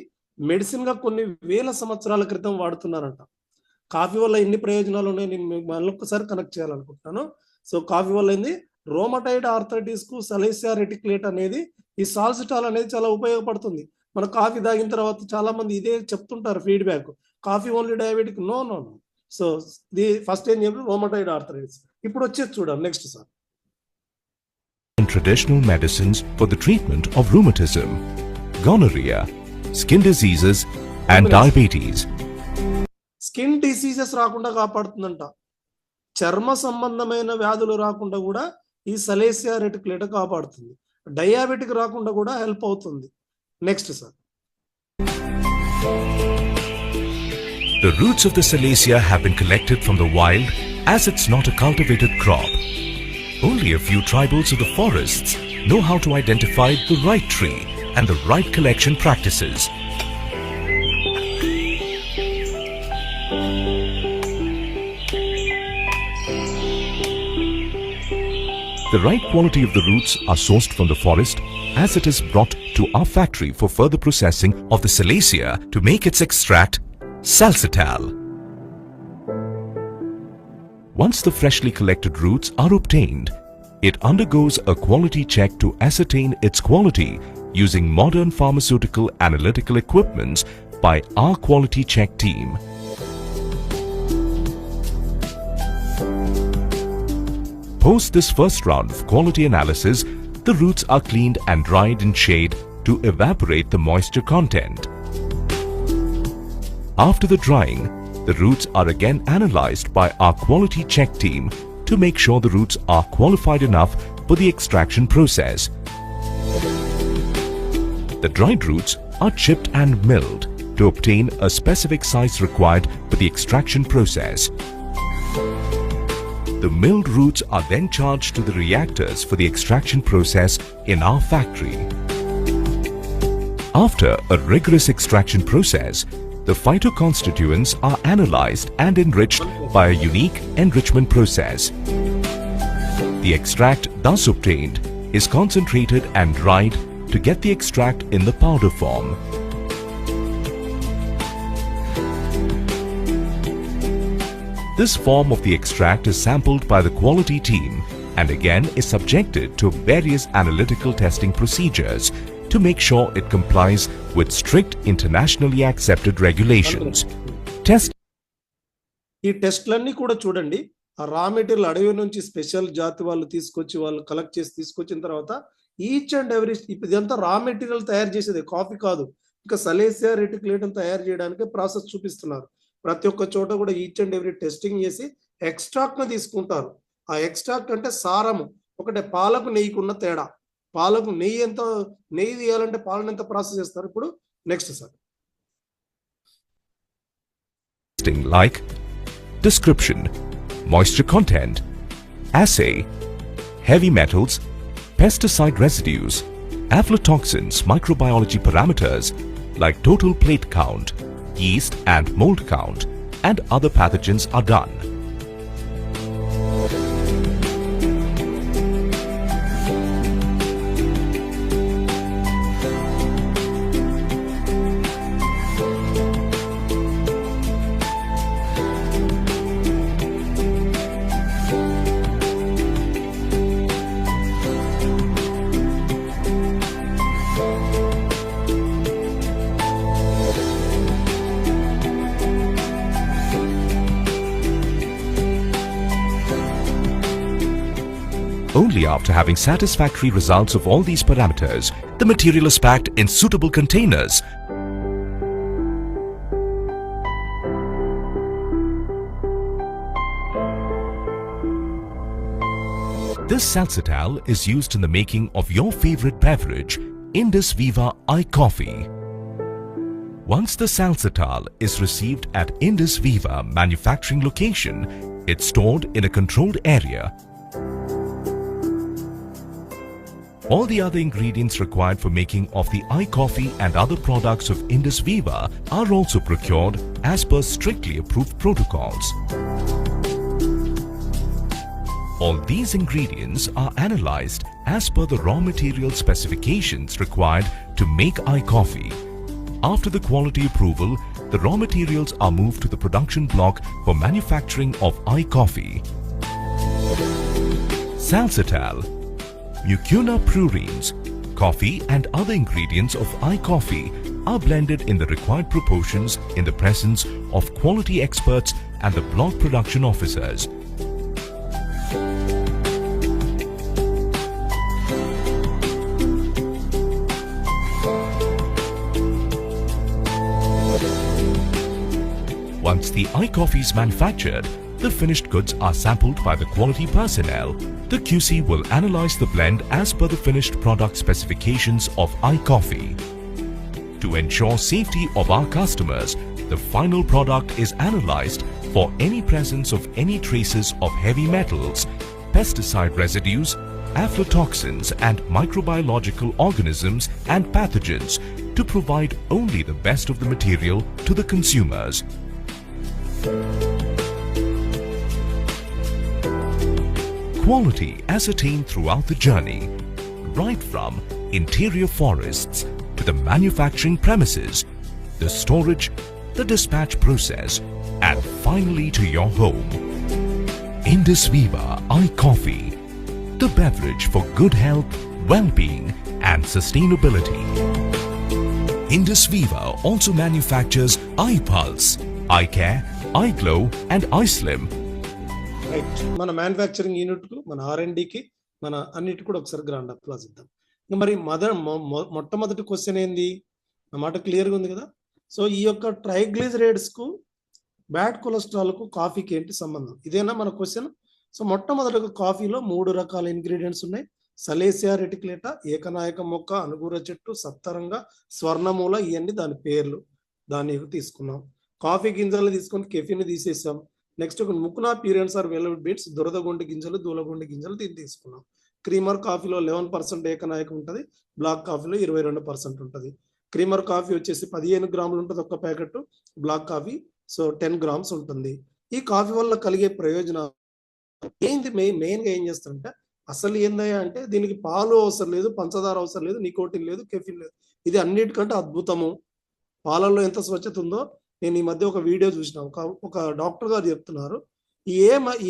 medicine గా కొన్ని వేల సంవత్సరాల క్రితం వాడుతున్నారంట. కాఫీ వల్ల ఎన్ని ప్రయోజనాలు ఉన్నాయి నేను మళ్ళొక్కసారి కనెక్ట్ చేయాలనుకుంటున్నాను. సో కాఫీ వల్ల ఏంది, రోమటైడ్ ఆర్థరైటిస్ కు సలేసియా రెటిక్యులేట్ అనేది, ఈ సాల్సిటాల్ అనేది చాలా ఉపయోగపడుతుంది. మన కాఫీ తాగిన తర్వాత చాలా మంది ఇదే చెప్తుంటారు feedback, coffee only diabetic. No no no. So the first ఏం చెప్పి రోమటైడ్ ఆర్థరైటిస్. ఇప్పుడు వచ్చేది చూడండి. Next sir. In traditional medicines for the treatment of rheumatism, gonorrhea, skin diseases, and diabetes. Skin diseases రాకుండా కాపాడుతుందంట. చర్మ సంబంధమైన వ్యాధులు రాకుండా కూడా ఈ సలేసియా రెటిక్యులేటా కాపాడుతుంది. డయాబెటిక్ రాకుండా కూడా హెల్ప్ అవుతుంది. Next sir. The roots of the Salacia have been collected from the wild as it's not a cultivated crop. Only a few tribals of the forests know how to identify the right tree and the right collection practices. The right quality of the roots are sourced from the forest as it is brought to our factory for further processing of the Salacia to make its extract, Salcital. Once the freshly collected roots are obtained, it undergoes a quality check to ascertain its quality using modern pharmaceutical analytical equipments by our quality check team. Post this first round of quality analysis, the roots are cleaned and dried in shade to evaporate the moisture content. After the drying, the roots are again analyzed by our quality check team to make sure the roots are qualified enough for the extraction process. The dried roots are chipped and milled to obtain a specific size required for the extraction process. The milled roots are then charged to the reactors for the extraction process in our factory. After a rigorous extraction process, the phytoconstituents are analyzed and enriched by a unique enrichment process. The extract thus obtained is concentrated and dried to get the extract in the powder form. This form of the extract is sampled by the quality team and again is subjected to various analytical testing procedures to make sure it complies with strict internationally accepted regulations. Test ఈ టెస్ట్లన్నీ కూడా చూడండి. ఆ raw material అడవి నుంచి special జాతి వాళ్ళు తీసుకొచ్చి వాళ్ళు కలెక్ట్ చేసి తీసుకొచ్చిన తర్వాత ఈచ్ అండ్ ఎవ్రీ ఇదంతా రా మెటీరియల్ తయారు చేసేది, కాఫీ కాదు. ఇంకా సలేసియా రెటిక్యులేటం తయారు చేయడానికి ప్రాసెస్ చూపిస్తున్నారు. ప్రతి ఒక్క చోట కూడా ఈచ్ అండ్ ఎవ్రీ టెస్టింగ్ చేసి ఎక్స్ట్రాక్ట్ ని తీసుకుంటారు. ఆ ఎక్స్ట్రాక్ట్ అంటే సారము ఒకటే, పాలకు నెయ్యికున్న తేడా. పాలకు నెయ్యి తీయాలంటే పాలను ఎంత ప్రాసెస్ చేస్తారు. ఇప్పుడు next sir. like description, moisture content, assay, heavy metals, pesticide residues, aflatoxins, microbiology parameters like total plate count, yeast and mold count, and other pathogens are done. Only after having satisfactory results of all these parameters, the material is packed in suitable containers. This Salcital is used in the making of your favorite beverage, Indus Viva iCoffee. Once the Salcital is received at Indus Viva manufacturing location, it's stored in a controlled area. All the other ingredients required for making of the iCoffee and other products of Indus Viva are also procured as per strictly approved protocols. All these ingredients are analyzed as per the raw material specifications required to make iCoffee. After the quality approval, the raw materials are moved to the production block for manufacturing of iCoffee. Salcital, Mucuna prurines, coffee and other ingredients of iCoffee are blended in the required proportions in the presence of quality experts and the block production officers. iCoffee is manufactured, the finished goods are sampled by the quality personnel. The QC will analyze the blend as per the finished product specifications of iCoffee. To ensure safety of our customers, the final product is analyzed for any presence of any traces of heavy metals, pesticide residues, aflatoxins and microbiological organisms and pathogens to provide only the best of the material to the consumers. Quality ascertained throughout the journey, right from interior forests to the manufacturing premises, the storage, the dispatch process, and finally to your home. Indus Viva iCoffee, the beverage for good health, well-being, and sustainability. Indus Viva also manufactures iPulse, iCare, iGlow, and iSlim. Right, మన manufacturing unit కు, మన R&Dకి, మన అన్నిటి కూడా ఒకసారి grand applause ఇద్దాం. ఇంకా మరి మొట్టమొదటి క్వశ్చన్ ఏంది? నా మాట క్లియర్గా ఉంది కదా. సో ఈ యొక్క ట్రైగ్లిజరైడ్స్ కు, బ్యాడ్ కొలెస్ట్రాల్ కు, కాఫీకి ఏంటి సంబంధం? ఇదేనా మన క్వశ్చన్. సో మొట్టమొదటిగా కాఫీలో 3 రకాల ఇంగ్రీడియంట్స్ ఉన్నాయి. సలేసియా రెటిక్యులేటా, ఏకనాయక మొక్క, అనుగూర చెట్టు, సప్తరంగ, స్వర్ణమూల, ఇవన్నీ దాని పేర్లు. దాన్ని తీసుకున్నాం. కాఫీ గింజలు తీసుకొని కెఫిన్ తీసేసాం. నెక్స్ట్ ముకునా పీరియన్స్ ఆర్ వెల్వెట్ బీట్స్, దురదగొండి గింజలు, దూలగొండి గింజలు దీన్ని తీసుకున్నాం. క్రీమర్ కాఫీలో 11% ఏకనాయకం ఉంటుంది, బ్లాక్ కాఫీలో 22% ఉంటుంది. క్రీమర్ కాఫీ వచ్చేసి 15 గ్రాములు ఉంటుంది ఒక్క packet, black coffee so 10 grams ఉంటుంది. ఈ కాఫీ వల్ల కలిగే ప్రయోజనాలు ఏంది? మెయిన్గా ఏం చేస్తారంటే, అసలు ఏందయ్యా అంటే దీనికి పాలు అవసరం లేదు, పంచదార అవసరం లేదు, నికోటిన్ లేదు, కెఫిన్ లేదు. ఇది అన్నిటికంటే అద్భుతము. పాలల్లో ఎంత స్వచ్ఛత ఉందో నేను ఈ మధ్య ఒక వీడియో చూసిన. ఒక డాక్టర్ గారు చెప్తున్నారు,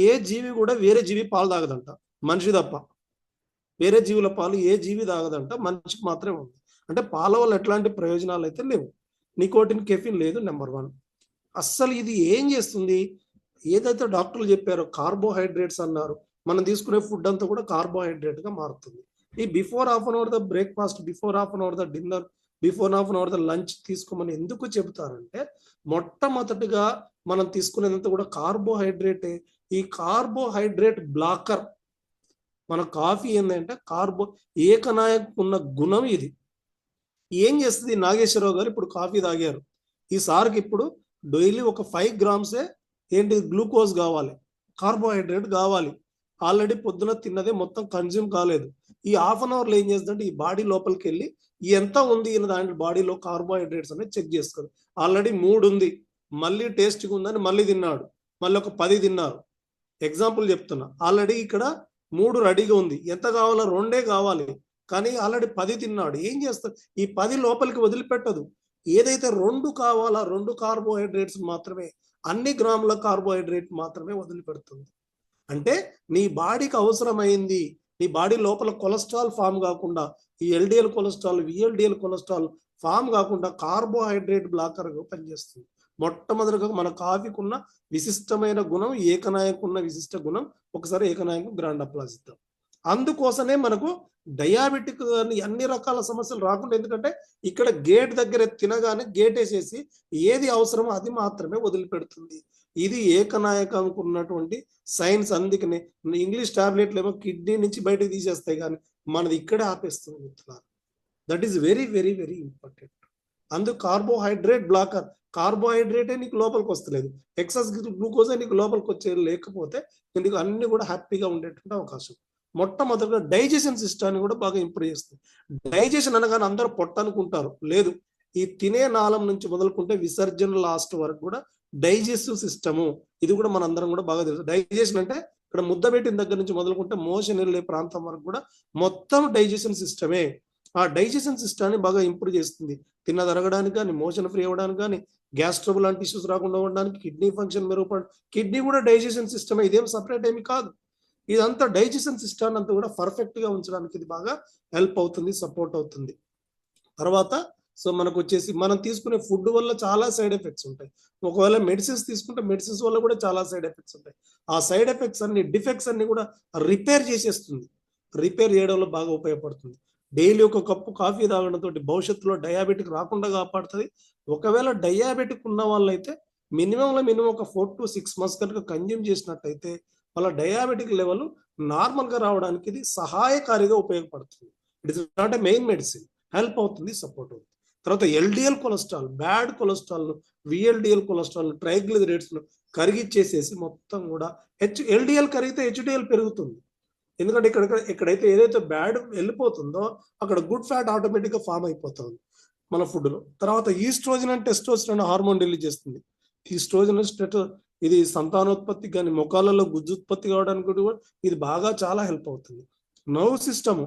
ఏ జీవి కూడా వేరే జీవి పాలు తాగదంట, మనిషి తప్ప. వేరే జీవుల పాలు ఏ జీవి తాగదంట, మనిషికి మాత్రమే ఉంది. అంటే పాల వల్ల ఎట్లాంటి ప్రయోజనాలు అయితే లేవు. నికోటిన్, కెఫిన్ లేదు. నెంబర్ 1. అస్సలు ఇది ఏం చేస్తుంది? ఏదైతే డాక్టర్లు చెప్పారో కార్బోహైడ్రేట్స్ అన్నారు, మనం తీసుకునే ఫుడ్ అంతా కూడా కార్బోహైడ్రేట్ గా మారుతుంది. ఈ before half an hour the breakfast, before half an hour the dinner, before half an hour the lunch తీసుకోమని ఎందుకు చెబుతారంటే, మొట్టమొదటిగా మనం తీసుకునేదంతా కూడా కార్బోహైడ్రేటే. ఈ కార్బోహైడ్రేట్ బ్లాకర్. మన కాఫీ ఏంటంటే ఏకనాయక ఉన్న గుణం ఇది. ఏం చేస్తుంది? నాగేశ్వరరావు గారు ఇప్పుడు కాఫీ తాగారు. ఈ సార్కి ఇప్పుడు డైలీ ఒక 5 గ్రామ్సే ఏంటి గ్లూకోజ్ కావాలి, కార్బోహైడ్రేట్ కావాలి. ఆల్రెడీ పొద్దున తిన్నదే మొత్తం కన్జ్యూమ్ కాలేదు. ఈ హాఫ్ అన్ అవర్లో ఏం చేస్తుందంటే ఈ బాడీ లోపలికి వెళ్ళి ఎంత ఉంది దాని బాడీలో కార్బోహైడ్రేట్స్ అనేది చెక్ చేసుకోరు. ఆల్రెడీ 3 ఉంది, మళ్ళీ టేస్ట్గా ఉందని మళ్ళీ తిన్నాడు, మళ్ళీ ఒక 10 తిన్నారు. ఎగ్జాంపుల్ చెప్తున్నా. ఆల్రెడీ ఇక్కడ 3 రెడీగా ఉంది, ఎంత కావాలో 2 కావాలి, కానీ ఆల్రెడీ 10 తిన్నాడు. ఏం చేస్తారు? ఈ 10 లోపలికి వదిలిపెట్టదు. ఏదైతే 2 కావాలా, 2 కార్బోహైడ్రేట్స్ మాత్రమే, అన్ని గ్రాముల కార్బోహైడ్రేట్ మాత్రమే వదిలిపెడుతుంది. అంటే నీ బాడీకి అవసరమైంది, నీ బాడీ లోపల కొలెస్ట్రాల్ ఫామ్ కాకుండా, ఈ LDL cholesterol, VLDL cholesterol form కాకుండా కార్బోహైడ్రేట్ బ్లాకర్గా పనిచేస్తుంది. మొట్టమొదటిగా మన కాఫీకి ఉన్న విశిష్టమైన గుణం, ఏకనాయకు ఉన్న విశిష్ట గుణం. ఒకసారి ఏకనాయకు గ్రాండ్ అప్లాజ్ ఇద్దాం. అందుకోసమే మనకు డయాబెటిక్ అన్ని రకాల సమస్యలు రాకుండా, ఎందుకంటే ఇక్కడ గేట్ దగ్గర తినగానే గేట్ వేసేసి ఏది అవసరమో అది మాత్రమే వదిలిపెడుతుంది. ఇది ఏకనాయకంకు ఉన్నటువంటి సైన్స్. అందుకనే ఇంగ్లీష్ టాబ్లెట్లు ఏమో కిడ్నీ నుంచి బయటకు తీసేస్తాయి, కానీ మనది ఇక్కడే ఆపేస్తుంది మిత్రులారా. That is very very very important. అందుకు కార్బోహైడ్రేట్ బ్లాకర్. కార్బోహైడ్రేటే నీకు లోపలికి వస్తలేదు, ఎక్సెస్ గ్లూకోజే నీకు లోపలికి వచ్చే, లేకపోతే నీకు అన్ని కూడా హ్యాపీగా ఉండేటువంటి అవకాశం. మొట్టమొదటిగా డైజెషన్ సిస్టాన్ని కూడా బాగా ఇంప్రూవ్ చేస్తుంది. డైజెషన్ అనగానే అందరూ పొట్ట అనుకుంటారు, లేదు. ఈ తినే నాళం నుంచి మొదలుకుంటే విసర్జన లాస్ట్ వరకు కూడా డైజెస్టివ్ సిస్టము, ఇది కూడా మనందరం కూడా బాగా తెలుసు. డైజెషన్ అంటే ఇక్కడ ముద్ద పెట్టిన దగ్గర నుంచి మొదలుకుంటే మోషన్ వెళ్ళే ప్రాంతం వరకు కూడా మొత్తం డైజెషన్ సిస్టమే. ఆ డైజెషన్ సిస్టాన్ని బాగా ఇంప్రూవ్ చేస్తుంది. తిన్నది అరగడానికి కానీ, మోషన్ ఫ్రీ అవ్వడానికి కానీ, గ్యాస్ ట్రబుల్ లాంటి ఇష్యూస్ రాకుండా ఉండడానికి, కిడ్నీ ఫంక్షన్ మెరుగుపడ, కిడ్నీ కూడా డైజెషన్ సిస్టమే, ఇదేం సపరేట్ ఏమి కాదు. ఇదంతా డైజెషన్ సిస్టమ్ అంతా కూడా పర్ఫెక్ట్ గా ఉంచడానికి ఇది బాగా హెల్ప్ అవుతుంది, సపోర్ట్ అవుతుంది. తర్వాత సో మనకు వచ్చేసి మనం తీసుకునే ఫుడ్ వల్ల చాలా సైడ్ ఎఫెక్ట్స్ ఉంటాయి. ఒకవేళ మెడిసిన్స్ తీసుకుంటే మెడిసిన్స్ వల్ల కూడా చాలా సైడ్ ఎఫెక్ట్స్ ఉంటాయి. ఆ సైడ్ ఎఫెక్ట్స్ అన్ని, డిఫెక్ట్స్ అన్ని కూడా రిపేర్ చేసేస్తుంది. రిపేర్ చేయడంలో బాగా ఉపయోగపడుతుంది. డైలీ ఒక కప్పు కాఫీ తాగడంతో భవిష్యత్తులో డయాబెటిక్ రాకుండా కాపాడుతుంది. ఒకవేళ డయాబెటిక్ ఉన్న వాళ్ళైతే మినిమం ఒక 4 to 6 months కనుక కన్జ్యూమ్ చేసినట్టయితే వాళ్ళ డయాబెటిక్ లెవెల్ నార్మల్గా రావడానికి ఇది సహాయకారిగా ఉపయోగపడుతుంది. It is not a main medicine, help అవుతుంది, సపోర్ట్ అవుతుంది. తర్వాత LDL cholesterol, bad cholesterol, VLDL cholesterol, triglycerides కరిగిచ్చేసేసి మొత్తం కూడా ఎల్డిఎల్ కరిగితే హెచ్డిఎల్ పెరుగుతుంది. ఎందుకంటే ఎక్కడైతే ఏదైతే బ్యాడ్ వెళ్ళిపోతుందో అక్కడ గుడ్ ఫ్యాట్ ఆటోమేటిక్గా ఫామ్ అయిపోతుంది మన ఫుడ్లో. తర్వాత estrogen and testosterone hormone release చేస్తుంది. ఈస్ట్రోజన్ ఇది సంతానోత్పత్తి కానీ మొఖాలలో గుజ్జు ఉత్పత్తి కావడానికి కూడా ఇది బాగా చాలా హెల్ప్ అవుతుంది. నర్వ్ సిస్టమ్,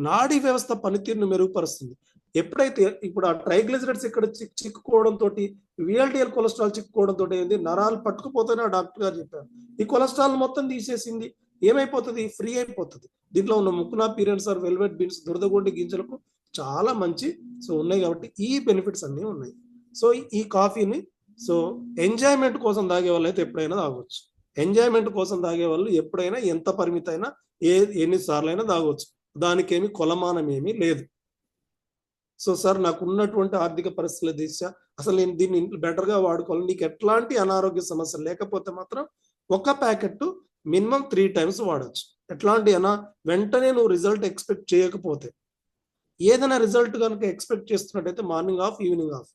నాడీ వ్యవస్థ పనితీరును మెరుగుపరుస్తుంది. ఎప్పుడైతే ఇప్పుడు ఆ ట్రైగ్లిజరైడ్స్ ఇక్కడ చిక్కుకోవడంతో, విఎల్డిఎల్ కొలెస్ట్రాల్ చిక్కుకోవడంతో ఏంది, నరాలు పట్టుకుపోతేనే ఆ డాక్టర్ గారు చెప్పారు. ఈ కొలెస్ట్రాల్ మొత్తం తీసేసింది, ఏమైపోతుంది, ఫ్రీ అయిపోతుంది. దీంట్లో ఉన్న ముకునా పీరియన్స్ ఆర్ వెల్వెట్ బీన్స్, దురదగొండి గింజలకు చాలా మంచి ఉన్నాయి కాబట్టి ఈ బెనిఫిట్స్ అన్నీ ఉన్నాయి. సో ఈ కాఫీని ఎంజాయ్మెంట్ కోసం తాగే వాళ్ళు అయితే ఎప్పుడైనా తాగొచ్చు. ఎంజాయ్మెంట్ కోసం తాగే వాళ్ళు ఎప్పుడైనా ఎంత పరిమితి అయినా ఎన్నిసార్లు అయినా తాగొచ్చు. దానికేమి కొలమానం ఏమీ లేదు. సో సార్, నాకు ఉన్నటువంటి ఆర్థిక పరిస్థితుల దిశ అసలు నేను దీన్ని బెటర్గా వాడుకోవాలి, నీకు ఎట్లాంటి అనారోగ్య సమస్యలు లేకపోతే మాత్రం ఒక ప్యాకెట్ మినిమం 3 times వాడచ్చు. ఎట్లాంటి వెంటనే నువ్వు రిజల్ట్ ఎక్స్పెక్ట్ చేయకపోతే, ఏదైనా రిజల్ట్ కనుక ఎక్స్పెక్ట్ చేస్తున్నట్టయితే morning half, evening half.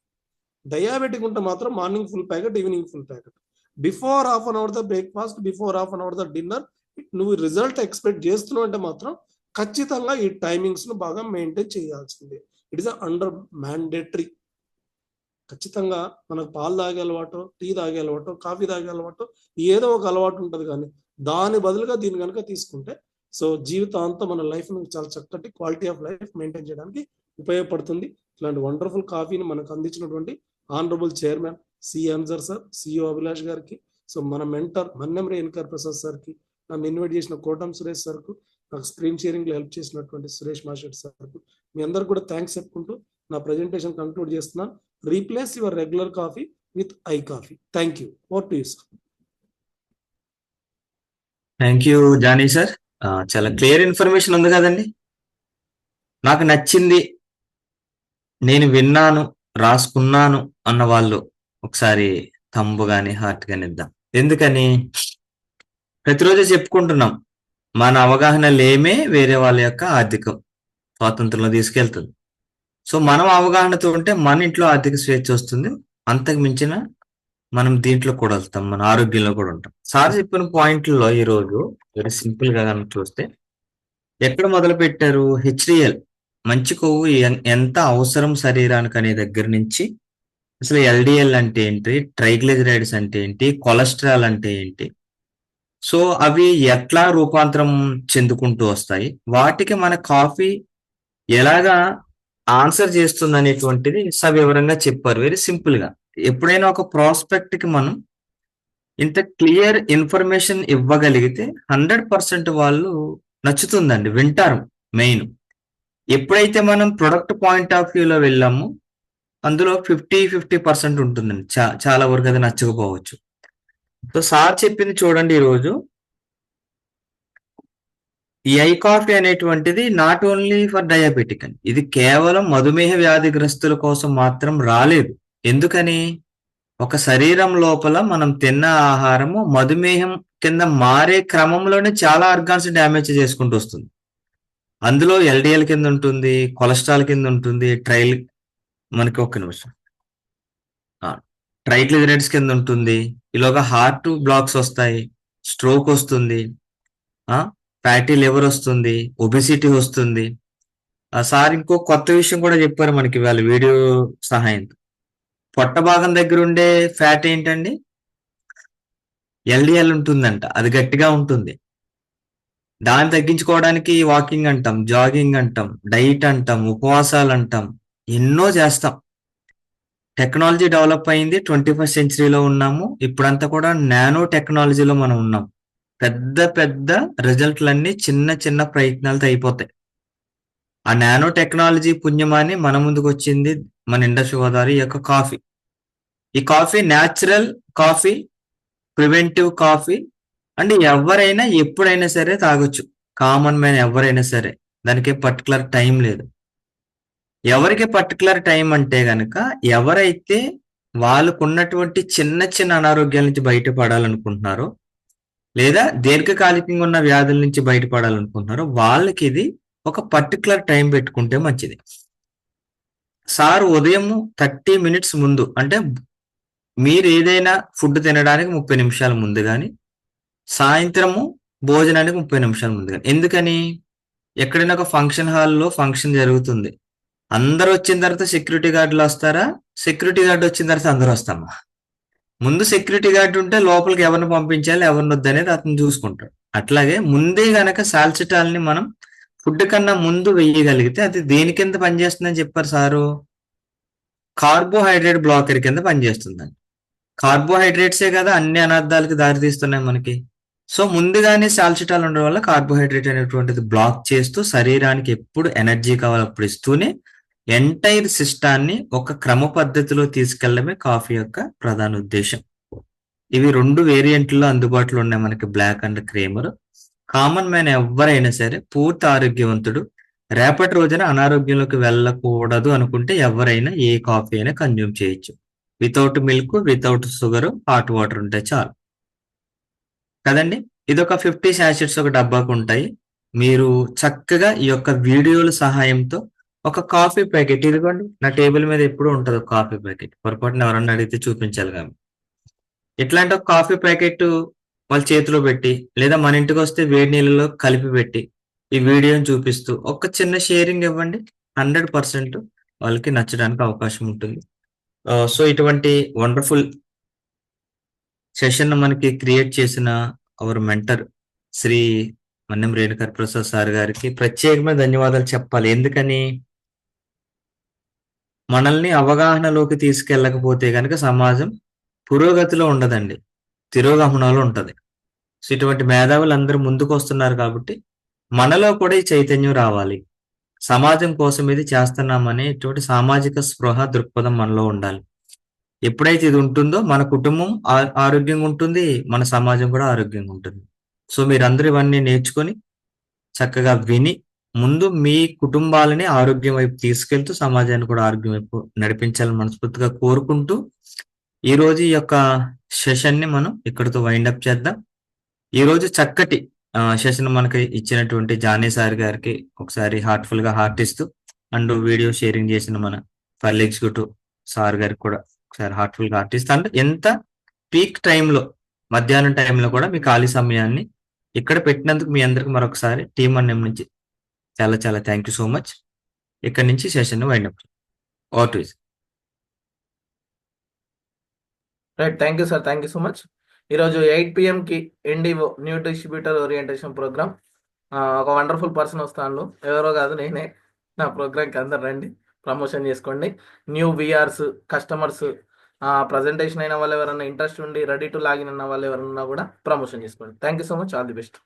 Diabetic ఉంటే మాత్రం morning full packet, evening full packet. Before half an hour the breakfast, before half an hour the dinner. నువ్వు రిజల్ట్ ఎక్స్పెక్ట్ చేస్తున్నావు అంటే మాత్రం ఖచ్చితంగా ఈ టైమింగ్స్ ను బాగా మెయింటైన్ చేయాల్సిందే. It is under mandatory. ఖచ్చితంగా మనకు పాలు తాగే అలవాటు, టీ తాగే అలవాటు, కాఫీ తాగే అలవాటు, ఏదో ఒక అలవాటు ఉంటుంది. కానీ దాని బదులుగా దీన్ని కనుక తీసుకుంటే జీవితాంతం మన లైఫ్ ను చాలా చక్కటి క్వాలిటీ ఆఫ్ లైఫ్ మెయింటైన్ చేయడానికి ఉపయోగపడుతుంది. ఇలాంటి వండర్ఫుల్ కాఫీని మనకు అందించినటువంటి ఆనరబుల్ చైర్మన్ సి అన్జర్ సార్, సిఇఓ అభిలాష్ గారికి, మన మెంటర్ మన్నెం రేణుకర్ ప్రసాద్ సార్కి, నన్ను ఇన్వైట్ చేసిన కోటం సురేష్ సార్కు, నాకు స్క్రీన్ షేరింగ్ లో హెల్ప్ చేసినటువంటి సురేష్ మాషెట్ సార్కు, మీ అందరికి కూడా థ్యాంక్స్ చెప్పుకుంటూ నా ప్రెజెంటేషన్ కంక్లూడ్ చేస్తున్నాను. Replace your regular coffee with I coffee. Thank you. Over to you sir. Thank you Johnny sir. చాలా క్లియర్ ఇన్ఫర్మేషన్ ఉంది కదండి. నాకు నచ్చింది, నేను విన్నాను, రాసుకున్నాను అన్న వాళ్ళు ఒకసారి థంబ్ కానీ హార్ట్ కానీ ఇద్దాం. ఎందుకని ప్రతిరోజు చెప్పుకుంటున్నాం, మన అవగాహన లేమే వేరే వాళ్ళ యొక్క ఆర్థిక స్వాతంత్రంలో తీసుకెళ్తుంది. సో మనం అవగాహనతో ఉంటే మన ఇంట్లో ఆర్థిక స్వేచ్ఛ వస్తుంది. అంతకు మించిన మనం దీంట్లో కూడా వస్తాం, మన ఆరోగ్యంలో కూడా ఉంటాం. సార్ చెప్పిన పాయింట్లలో ఈరోజు వెరీ సింపుల్ గా కనుక చూస్తే, ఎక్కడ మొదలు పెట్టారు, హెచ్డిఎల్ మంచి కొవ్వు ఎంత అవసరం శరీరానికి అనే దగ్గర నుంచి అసలు ఎల్డిఎల్ అంటే ఏంటి, ట్రైగ్లిజరైడ్స్ అంటే ఏంటి, కొలెస్ట్రాల్ అంటే ఏంటి, సో అవి ఎట్లా రూపాంతరం చెందుకుంటూ వస్తాయి, వాటికి మన కాఫీ ఎలాగా ఆన్సర్ చేస్తుంది అనేటువంటిది సవివరంగా చెప్పారు, వెరీ సింపుల్ గా. ఎప్పుడైనా ఒక ప్రాస్పెక్ట్ కి మనం ఇంత క్లియర్ ఇన్ఫర్మేషన్ ఇవ్వగలిగితే 100% వాళ్ళు నచ్చుతుందండి, వింటారు. మెయిన్ ఎప్పుడైతే మనం ప్రొడక్ట్ పాయింట్ ఆఫ్ వ్యూలో వెళ్ళామో అందులో 50% ఉంటుందండి. చాలా వరకు అది నచ్చకపోవచ్చు. సో సార్ చెప్పింది చూడండి, ఈరోజు ఈ ఐ కాఫీ అనేటువంటిది నాట్ ఓన్లీ ఫర్ డయాబెటిక్ అండి, ఇది కేవలం మధుమేహ వ్యాధిగ్రస్తుల కోసం మాత్రం రాలేదు. ఎందుకని, ఒక శరీరం లోపల మనం తిన్న ఆహారము మధుమేహం కింద మారే క్రమంలోనే చాలా ఆర్గాన్స్ డ్యామేజ్ చేసుకుంటూ వస్తుంది. అందులో ఎల్డిఎల్ కింద ఉంటుంది, కొలెస్ట్రాల్ కింద ఉంటుంది, మనకి ఒక్క నిమిషం ట్రైగ్లిజరైడ్స్ కింద ఉంటుంది. ఇలాగా హార్ట్ బ్లాక్స్ వస్తాయి, స్ట్రోక్ వస్తుంది, ఫ్యాటీ లివర్ వస్తుంది, ఒబెసిటీ వస్తుంది. సార్ ఇంకో కొత్త విషయం కూడా చెప్పారు మనకి వాళ్ళ వీడియో సహాయంతో. పొట్ట భాగం దగ్గర ఉండే ఫ్యాట్ ఏంటండి, ఎల్డిఎల్ ఉంటుందంట, అది గట్టిగా ఉంటుంది. దాన్ని తగ్గించుకోవడానికి వాకింగ్ అంటాం, జాగింగ్ అంటాం, డైట్ అంటాం, ఉపవాసాలు అంటాం, ఎన్నో చేస్తాం. టెక్నాలజీ డెవలప్ అయింది, 21st centuryలో ఉన్నాము. ఇప్పుడంతా కూడా నానో టెక్నాలజీలో మనం ఉన్నాం. పెద్ద పెద్ద రిజల్ట్లన్నీ చిన్న చిన్న ప్రయత్నాలతో అయిపోతాయి. ఆ నానో టెక్నాలజీ పుణ్యమాని మన ముందుకు వచ్చింది మన ఇండస్ట్రీ గోదావరి యొక్క కాఫీ. ఈ coffee natural coffee, preventive coffee and ఎవరైనా ఎప్పుడైనా సరే తాగొచ్చు. కామన్ మ్యాన్ ఎవరైనా సరే, దానికి పర్టికులర్ టైం లేదు. ఎవరికి పర్టికులర్ టైం అంటే గనక ఎవరైతే వాళ్ళకున్నటువంటి చిన్న చిన్న అనారోగ్యాల నుంచి బయటపడాలనుకుంటున్నారో లేదా దీర్ఘకాలికంగా ఉన్న వ్యాధుల నుంచి బయటపడాలనుకుంటున్నారో వాళ్ళకి ఇది ఒక పర్టికులర్ టైం పెట్టుకుంటే మంచిది. సార్ ఉదయం 30 మినిట్స్ ముందు, అంటే మీరు ఏదైనా ఫుడ్ తినడానికి 30 నిమిషాల ముందు కానీ, సాయంత్రము భోజనానికి 30 నిమిషాల ముందు కానీ. ఎందుకని? ఎక్కడైనా ఒక ఫంక్షన్ హాల్లో ఫంక్షన్ జరుగుతుంది, అందరూ వచ్చిన తర్వాత సెక్యూరిటీ గార్డులు వస్తారా? సెక్యూరిటీ గార్డు వచ్చిన తర్వాత అందరూ వస్తామా? ముందు సెక్యూరిటీ గార్డు ఉంటే లోపలికి ఎవరిని పంపించాలి, ఎవరిని వద్దు అనేది అతను చూసుకుంటాడు. అట్లాగే ముందే గనక సాల్సిటాల్ని మనం ఫుడ్ కన్నా ముందు వేయగలిగితే అది దేని కింద పనిచేస్తుందని చెప్పారు సారు? కార్బోహైడ్రేట్ బ్లాకర్ కింద పనిచేస్తుందండి. కార్బోహైడ్రేట్సే కదా అన్ని అనర్థాలకి దారితీస్తున్నాయి మనకి. సో ముందుగానే సాల్సిటాల్ ఉండడం వల్ల కార్బోహైడ్రేట్ అనేటువంటిది బ్లాక్ చేస్తూ శరీరానికి ఎప్పుడు ఎనర్జీ కావాలో అప్పుడు ఇస్తూనే ఎంటైర్ సిస్టాన్ని ఒక క్రమ పద్ధతిలో తీసుకెళ్లడమే కాఫీ యొక్క ప్రధాన ఉద్దేశం. ఇవి 2 వేరియంట్లో అందుబాటులో ఉన్నాయి మనకి, black and creamer. Common man ఎవరైనా సరే పూర్తి ఆరోగ్యవంతుడు, రేపటి రోజున అనారోగ్యంలోకి వెళ్ళకూడదు అనుకుంటే ఎవరైనా ఏ కాఫీ అయినా కన్జ్యూమ్ చేయొచ్చు. Without milk, without sugar, hot water ఉంటే చాలు కదండి. ఇది ఒక 50 శాషెట్స్ ఒక డబ్బాకు ఉంటాయి. మీరు చక్కగా ఈ యొక్క వీడియోల సహాయంతో ఒక కాఫీ ప్యాకెట్, ఇదిగోండి నా టేబుల్ మీద ఎప్పుడు ఉంటుంది ఒక కాఫీ ప్యాకెట్, పొరపాటున ఎవరన్నా అడిగితే చూపించాలి కానీ, ఇట్లాంటి ఒక కాఫీ ప్యాకెట్ వాళ్ళ చేతిలో పెట్టి లేదా మన ఇంటికి వస్తే వేడి నీళ్ళలో కలిపి పెట్టి ఈ వీడియోని చూపిస్తూ ఒక చిన్న షేరింగ్ ఇవ్వండి, 100% వాళ్ళకి నచ్చడానికి అవకాశం ఉంటుంది. సో ఇటువంటి వండర్ఫుల్ సెషన్ మనకి క్రియేట్ చేసిన our mentor Shri Mannem Renukar Prasad sir గారికి ప్రత్యేకమైన ధన్యవాదాలు చెప్పాలి. ఎందుకని? మనల్ని అవగాహనలోకి తీసుకెళ్ళకపోతే కనుక సమాజం పురోగతిలో ఉండదండి, తిరోగమనంలో ఉంటది. సో ఇటువంటి మేధావులు అందరూ ముందుకు వస్తున్నారు కాబట్టి మనలో కూడా ఈ చైతన్యం రావాలి. సమాజం కోసం ఇది చేస్తున్నామనే ఇటువంటి సామాజిక స్పృహ దృక్పథం మనలో ఉండాలి. ఎప్పుడైతే ఇది ఉంటుందో మన కుటుంబం ఆరోగ్యంగా ఉంటుంది, మన సమాజం కూడా ఆరోగ్యంగా ఉంటుంది. సో మీరందరూ ఇవన్నీ నేర్చుకొని చక్కగా విని ముందు మీ కుటుంబాలని ఆరోగ్యం వైపు తీసుకెళ్తూ సమాజాన్ని కూడా ఆరోగ్యం వైపు నడిపించాలని మనస్ఫూర్తిగా కోరుకుంటూ ఈ రోజు ఈ యొక్క సెషన్ ని మనం ఇక్కడితో వైండప్ చేద్దాం. ఈ రోజు చక్కటి సెషన్ మనకి ఇచ్చినటువంటి జానీ సార్ గారికి ఒకసారి హార్ట్ఫుల్ గా హార్ట్ ఇస్తూ, అండ్ వీడియో షేరింగ్ చేసిన మన ఫైల్ ఎగ్జిక్యూటివ్ సార్ గారికి కూడా ఒకసారి హార్ట్ఫుల్ గా హార్ట్ ఇస్తా. అంటే ఎంత పీక్ టైంలో, మధ్యాహ్నం టైంలో కూడా మీ ఖాళీ సమయాన్ని ఇక్కడ పెట్టినందుకు మీ అందరికి మరొకసారి టీమ్ అన్నం నుంచి చాలా చాలా థ్యాంక్ యూ సో మచ్. ఇక్కడ నుంచి session wind up. Over to you. Right, thank you sir, thank you so much. ఈరోజు 8 PM NDO new distributor orientation programme. ఒక వండర్ఫుల్ పర్సన్ వస్తాను, ఎవరో కాదు నేనే. నా ప్రోగ్రామ్కి అందరు రండి, ప్రమోషన్ చేసుకోండి. న్యూ విఆర్స్ కస్టమర్స్, ప్రజెంటేషన్ అయిన వాళ్ళు ఎవరైనా ఇంట్రెస్ట్ ఉండి రెడీ టు లాగిన్ ఉన్న వాళ్ళు ఎవరన్నా కూడా ప్రమోషన్ చేసుకోండి. Thank you so much, all the best.